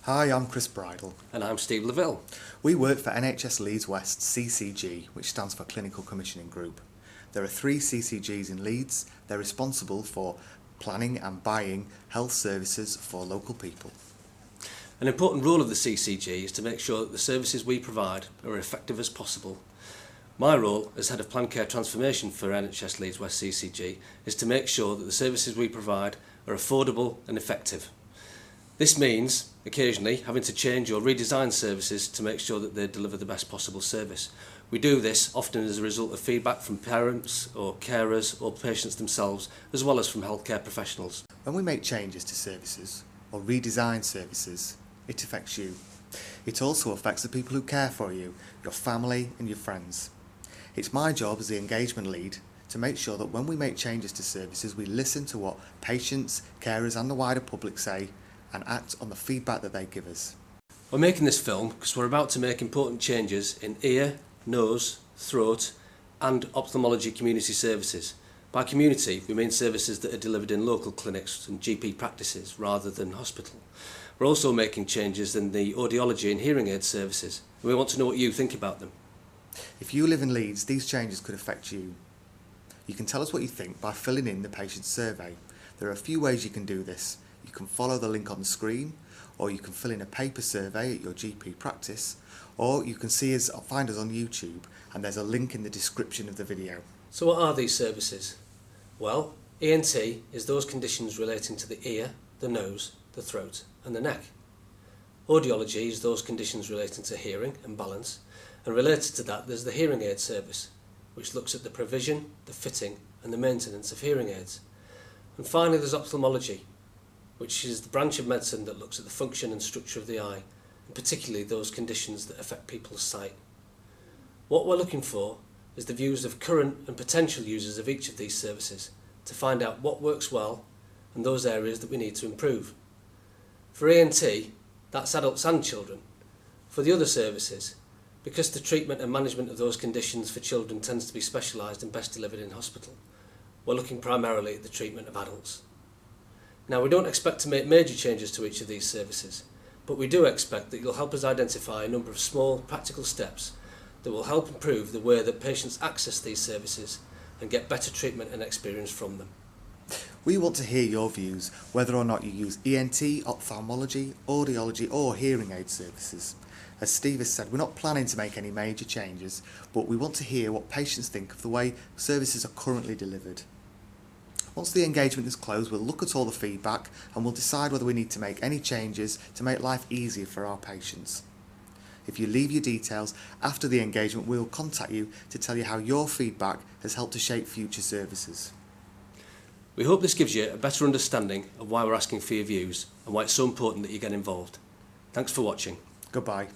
Hi, I'm Chris Bridle. And I'm Steve Laville. We work for NHS Leeds West CCG, which stands for Clinical Commissioning Group. There are 3 CCGs in Leeds. They're responsible for planning and buying health services for local people. An important role of the CCG is to make sure that the services we provide are as effective as possible. My role as Head of Planned Care Transformation for NHS Leeds West CCG is to make sure that the services we provide are affordable and effective. This means, occasionally, having to change or redesign services to make sure that they deliver the best possible service. We do this often as a result of feedback from parents or carers or patients themselves, as well as from healthcare professionals. When we make changes to services or redesign services, it affects you. It also affects the people who care for you, your family and your friends. It's my job as the engagement lead to make sure that when we make changes to services, we listen to what patients, carers and the wider public say and act on the feedback that they give us. We're making this film because we're about to make important changes in ear, nose, throat and ophthalmology community services. By community, we mean services that are delivered in local clinics and GP practices rather than hospital. We're also making changes in the audiology and hearing aid services. We want to know what you think about them. If you live in Leeds, these changes could affect you. You can tell us what you think by filling in the patient survey. There are a few ways you can do this. You can follow the link on the screen, or you can fill in a paper survey at your GP practice, or you can find us on YouTube, and there's a link in the description of the video. So what are these services? Well, ENT is those conditions relating to the ear, the nose, the throat and the neck. Audiology is those conditions relating to hearing and balance, and related to that there's the hearing aid service, which looks at the provision, the fitting and the maintenance of hearing aids. And finally there's ophthalmology, which is the branch of medicine that looks at the function and structure of the eye, and particularly those conditions that affect people's sight. What we're looking for is the views of current and potential users of each of these services to find out what works well and those areas that we need to improve. For ENT, that's adults and children. For the other services, because the treatment and management of those conditions for children tends to be specialised and best delivered in hospital, we're looking primarily at the treatment of adults. Now, we don't expect to make major changes to each of these services, but we do expect that you'll help us identify a number of small, practical steps that will help improve the way that patients access these services and get better treatment and experience from them. We want to hear your views, whether or not you use ENT, ophthalmology, audiology or hearing aid services. As Steve has said, we're not planning to make any major changes, but we want to hear what patients think of the way services are currently delivered. Once the engagement is closed, we'll look at all the feedback and we'll decide whether we need to make any changes to make life easier for our patients. If you leave your details after the engagement, we'll contact you to tell you how your feedback has helped to shape future services. We hope this gives you a better understanding of why we're asking for your views and why it's so important that you get involved. Thanks for watching. Goodbye.